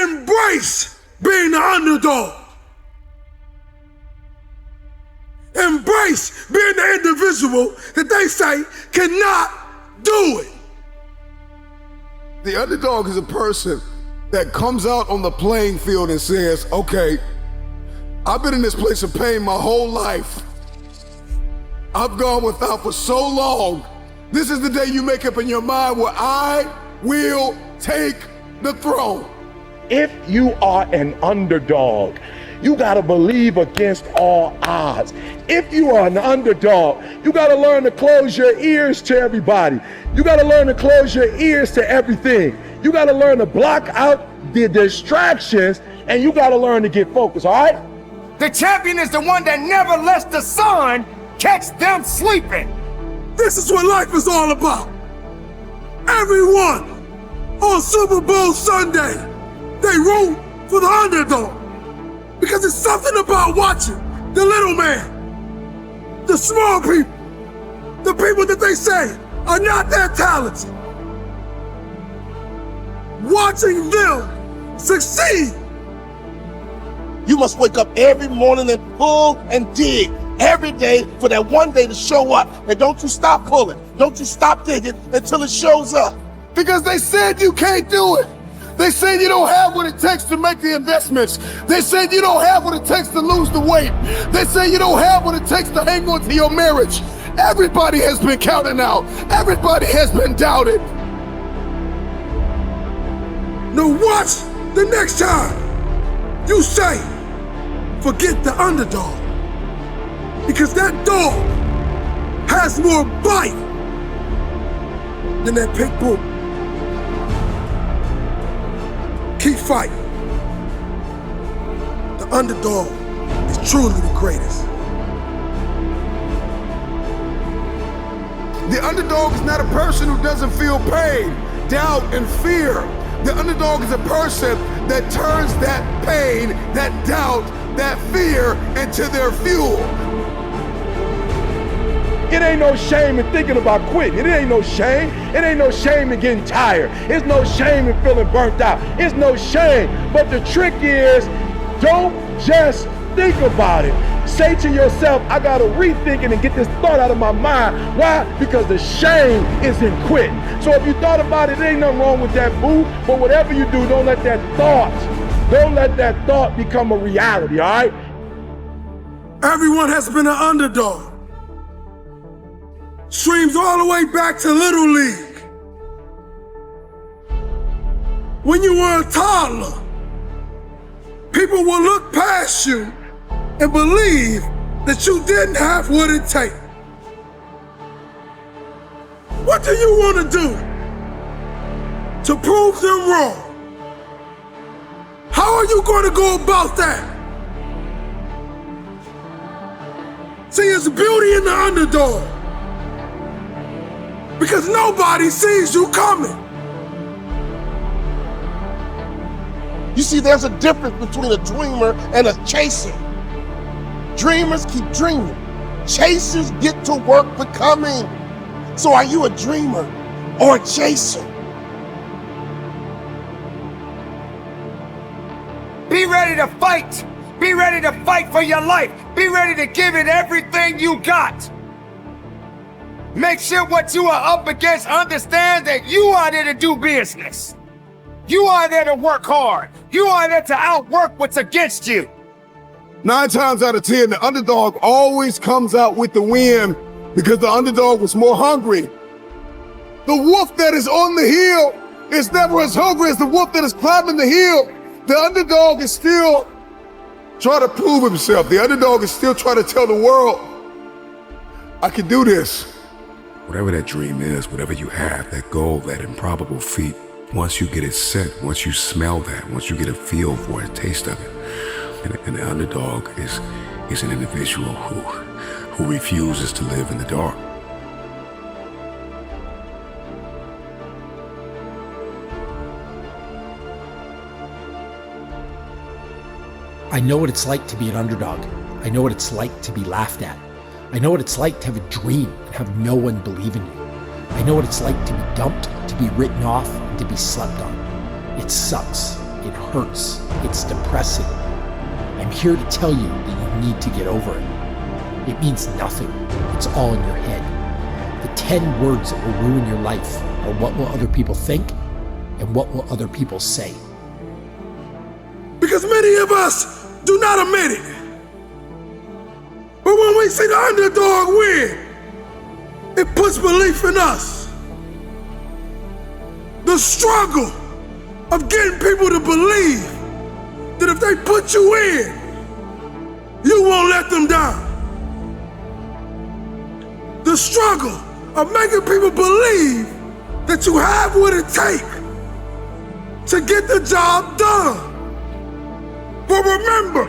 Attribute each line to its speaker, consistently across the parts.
Speaker 1: Embrace being the underdog. Embrace being the individual that they say cannot do it.
Speaker 2: The underdog is a person that comes out on the playing field and says, okay, I've been in this place of pain my whole life. I've gone without for so long. This is the day you make up in your mind where I will take the throne.
Speaker 3: If you are an underdog, you gotta believe against all odds. If you are an underdog, you gotta learn to close your ears to everybody. You gotta learn to close your ears to everything. You gotta learn to block out the distractions, and you gotta learn to get focused, all right?
Speaker 4: The champion is the one that never lets the sun catch them sleeping.
Speaker 1: This is what life is all about. Everyone on Super Bowl Sunday, they root for the underdog. Because it's something about watching the little man, the small people, the people that they say are not that talented. Watching them succeed.
Speaker 5: You must wake up every morning and pull and dig every day for that one day to show up. And don't you stop pulling. Don't you stop digging until it shows up.
Speaker 2: Because they said you can't do it. They said you don't have what it takes to make the investments. They said you don't have what it takes to lose the weight. They say you don't have what it takes to hang on to your marriage. Everybody has been counted out. Everybody has been doubted.
Speaker 1: Now watch the next time you say, forget the underdog. Because that dog has more bite than that pit bull. Keep fighting. The underdog is truly the greatest.
Speaker 2: The underdog is not a person who doesn't feel pain, doubt, and fear. The underdog is a person that turns that pain, that doubt, that fear into their fuel.
Speaker 3: It ain't no shame in thinking about quitting. It ain't no shame. It ain't no shame in getting tired. It's no shame in feeling burnt out. It's no shame. But the trick is, don't just think about it. Say to yourself, I gotta rethink it and get this thought out of my mind. Why? Because the shame is in quitting. So if you thought about it, there ain't nothing wrong with that, boo. But whatever you do, don't let that thought become a reality, all right?
Speaker 1: Everyone has been an underdog. Streams all the way back to Little League. When you were a toddler, people will look past you and believe that you didn't have what it takes. What do you want to do to prove them wrong? How are you going to go about that? See, it's beauty in the underdog. Because nobody sees you coming.
Speaker 5: You see, there's a difference between a dreamer and a chaser. Dreamers keep dreaming. Chasers get to work becoming. So are you a dreamer or a chaser?
Speaker 4: Be ready to fight. Be ready to fight for your life. Be ready to give it everything you got. Make sure what you are up against understands that you are there to do business. You are there to work hard. You are there to outwork what's against you.
Speaker 2: 9 times out of 10, the underdog always comes out with the win because the underdog was more hungry. The wolf that is on the hill is never as hungry as the wolf that is climbing the hill. The underdog is still trying to prove himself. The underdog is still trying to tell the world, I can do this.
Speaker 6: Whatever that dream is, whatever you have, that goal, that improbable feat, once you get it set, once you smell that, once you get a feel for it, a taste of it, and the underdog is an individual who refuses to live in the dark.
Speaker 7: I know what it's like to be an underdog. I know what it's like to be laughed at. I know what it's like to have a dream and have no one believe in you. I know what it's like to be dumped, to be written off, and to be slept on. It sucks. it hurts, it's depressing. I'm here to tell you that you need to get over it. It means nothing. It's all in your head. The 10 words that will ruin your life are what will other people think and what will other people say.
Speaker 1: Because many of us do not admit it. But when we see the underdog win, it puts belief in us. The struggle of getting people to believe that if they put you in, you won't let them down. The struggle of making people believe that you have what it takes to get the job done. But remember,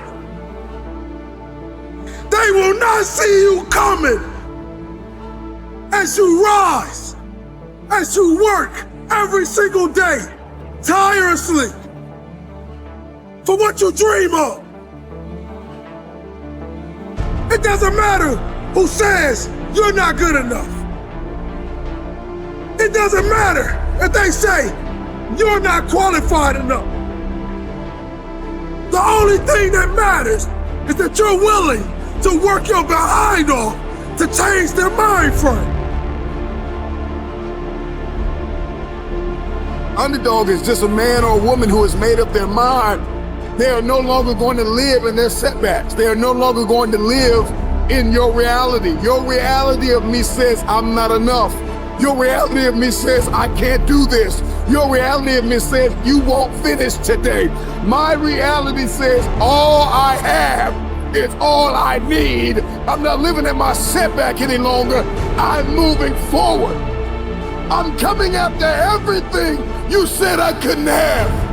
Speaker 1: they will not see you coming as you rise, as you work every single day, tirelessly, for what you dream of. It doesn't matter who says you're not good enough. It doesn't matter if they say you're not qualified enough. The only thing that matters is that you're willing to work your behind off to change their mind frame.
Speaker 2: Underdog is just a man or a woman who has made up their mind. They are no longer going to live in their setbacks. They are no longer going to live in your reality. Your reality of me says I'm not enough. Your reality of me says I can't do this. Your reality of me says you won't finish today. My reality says all I have is all I need. I'm not living in my setback any longer. I'm moving forward. I'm coming after everything you said I couldn't have.